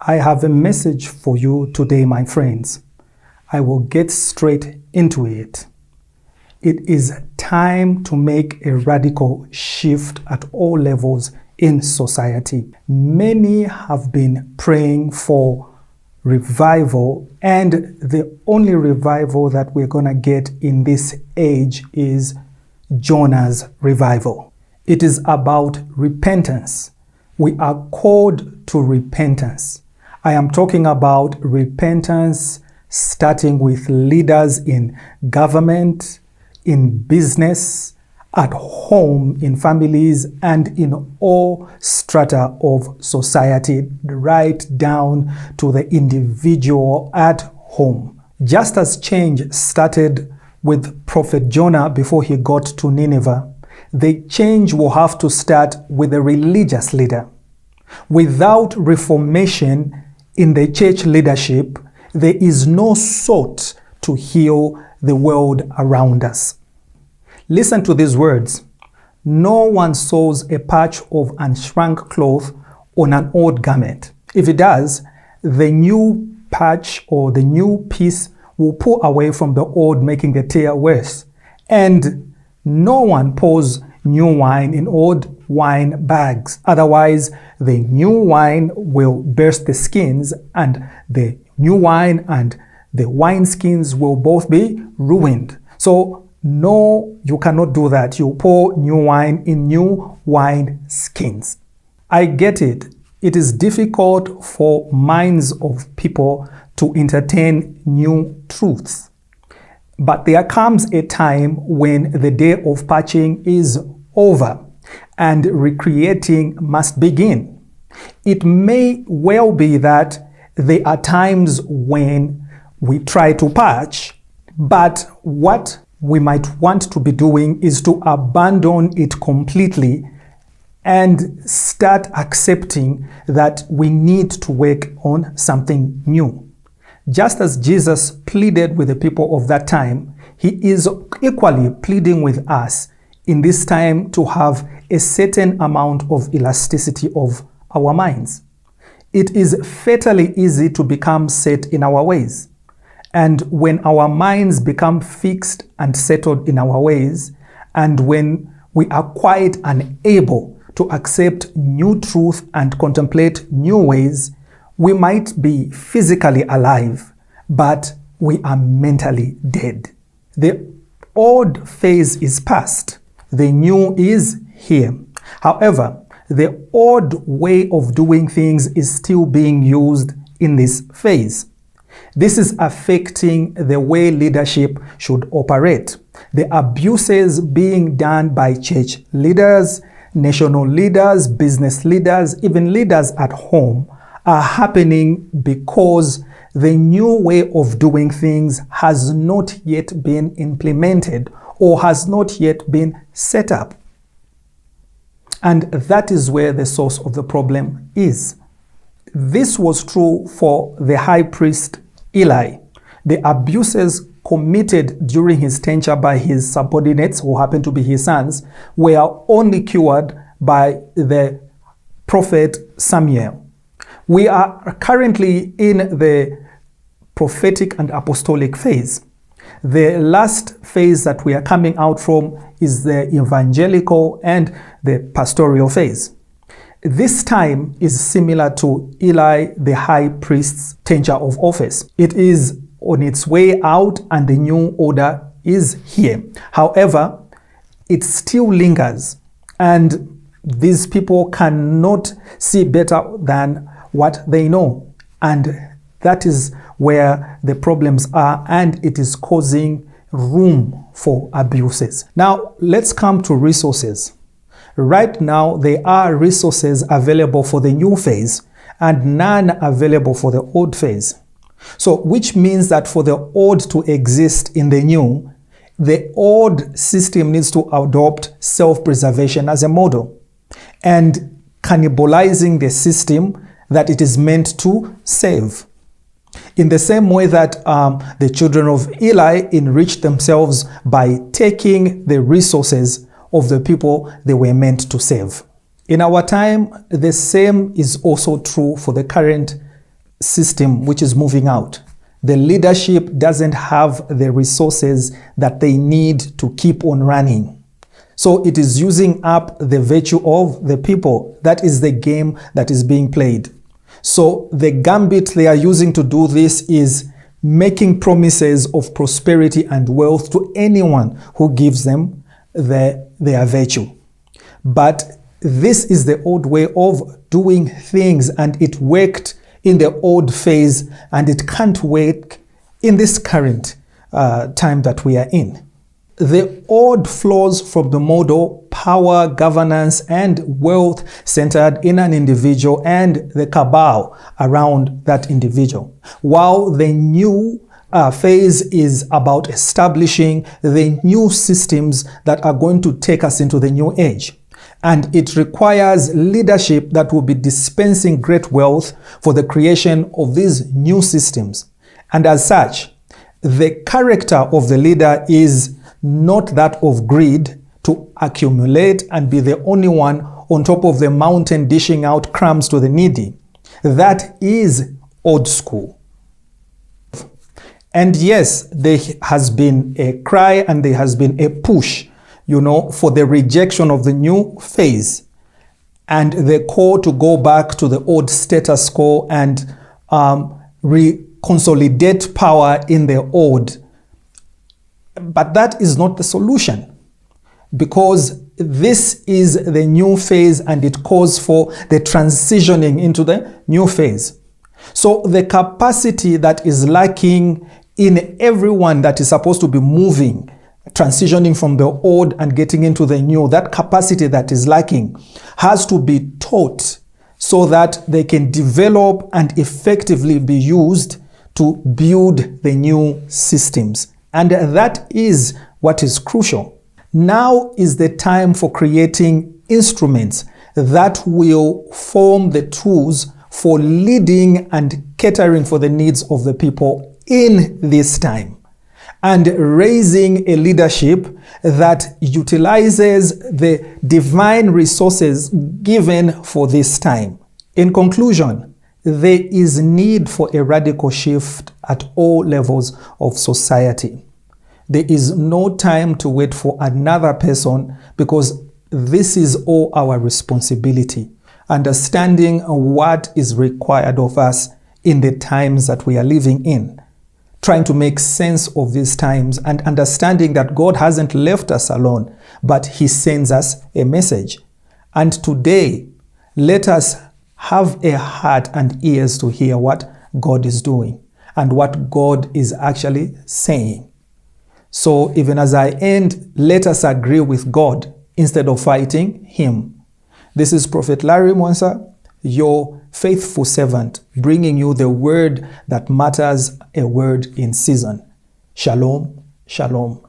I have a message for you today, my friends. I will get straight into it. It is time to make a radical shift at all levels in society. Many have been praying for revival, and the only revival that we're going to get in this age is Jonah's revival. It is about repentance. We are called to repentance. I am talking about repentance starting with leaders in government, in business, at home, in families, and in all strata of society, right down to the individual at home. Just as change started with Prophet Jonah before he got to Nineveh, the change will have to start with a religious leader. Without reformation in the church leadership, there is no salt to heal the world around us. Listen to these words. No one sews a patch of unshrunk cloth on an old garment. If it does, the new patch or the new piece will pull away from the old, making the tear worse. And no one pours new wine in old wine bags. Otherwise, the new wine will burst the skins, and the new wine and the wine skins will both be ruined. So, no, you cannot do that. You pour new wine in new wine skins. I get it. It is difficult for minds of people to entertain new truths. But there comes a time when the day of patching is over and recreating must begin. It may well be that there are times when we try to patch, but what we might want to be doing is to abandon it completely and start accepting that we need to work on something new. Just as Jesus pleaded with the people of that time, he is equally pleading with us in this time to have a certain amount of elasticity of our minds. It is fatally easy to become set in our ways. And when our minds become fixed and settled in our ways, and when we are quite unable to accept new truth and contemplate new ways, we might be physically alive, but we are mentally dead. The old phase is past. The new is here. However, the old way of doing things is still being used in this phase. This is affecting the way leadership should operate. The abuses being done by church leaders, national leaders, business leaders, even leaders at home are happening because the new way of doing things has not yet been implemented or has not yet been set up. And that is where the source of the problem is. This was true for the high priest Eli. The abuses committed during his tenure by his subordinates, who happened to be his sons, were only cured by the prophet Samuel. We are currently in the prophetic and apostolic phase. The last phase that we are coming out from is the evangelical and the pastoral phase. This time is similar to Eli, the high priest's tenure of office. It is on its way out and the new order is here. However, it still lingers, and these people cannot see better than what they know. And that is where the problems are, and it is causing room for abuses. Now, let's come to resources. Right now, there are resources available for the new phase and none available for the old phase. So, which means that for the old to exist in the new, the old system needs to adopt self-preservation as a model and cannibalizing the system that it is meant to save. In the same way that the children of Eli enriched themselves by taking the resources of the people they were meant to save. In our time, the same is also true for the current system which is moving out. The leadership doesn't have the resources that they need to keep on running. So it is using up the virtue of the people. That is the game that is being played. So the gambit they are using to do this is making promises of prosperity and wealth to anyone who gives them their virtue. But this is the old way of doing things, and it worked in the old phase, and it can't work in this current time that we are in. The old flows from the model power, governance, and wealth centered in an individual and the cabal around that individual, while the new phase is about establishing the new systems that are going to take us into the new age. And it requires leadership that will be dispensing great wealth for the creation of these new systems. And as such, the character of the leader is not that of greed to accumulate and be the only one on top of the mountain dishing out crumbs to the needy. That is old school. And yes, there has been a cry and there has been a push, for the rejection of the new phase and the call to go back to the old status quo and reconsolidate power in the old. But that is not the solution, because this is the new phase and it calls for the transitioning into the new phase. So the capacity that is lacking in everyone that is supposed to be moving, transitioning from the old and getting into the new, that capacity that is lacking has to be taught so that they can develop and effectively be used to build the new systems. And that is what is crucial. Now is the time for creating instruments that will form the tools for leading and catering for the needs of the people in this time, and raising a leadership that utilizes the divine resources given for this time. In conclusion, there is need for a radical shift at all levels of society. There is no time to wait for another person, because this is all our responsibility. Understanding what is required of us in the times that we are living in. Trying to make sense of these times and understanding that God hasn't left us alone, but He sends us a message. And today, let us have a heart and ears to hear what God is doing and what God is actually saying. So even as I end, let us agree with God instead of fighting Him. This is Prophet Larry Mwansa, your faithful servant, bringing you the word that matters, a word in season. Shalom, shalom.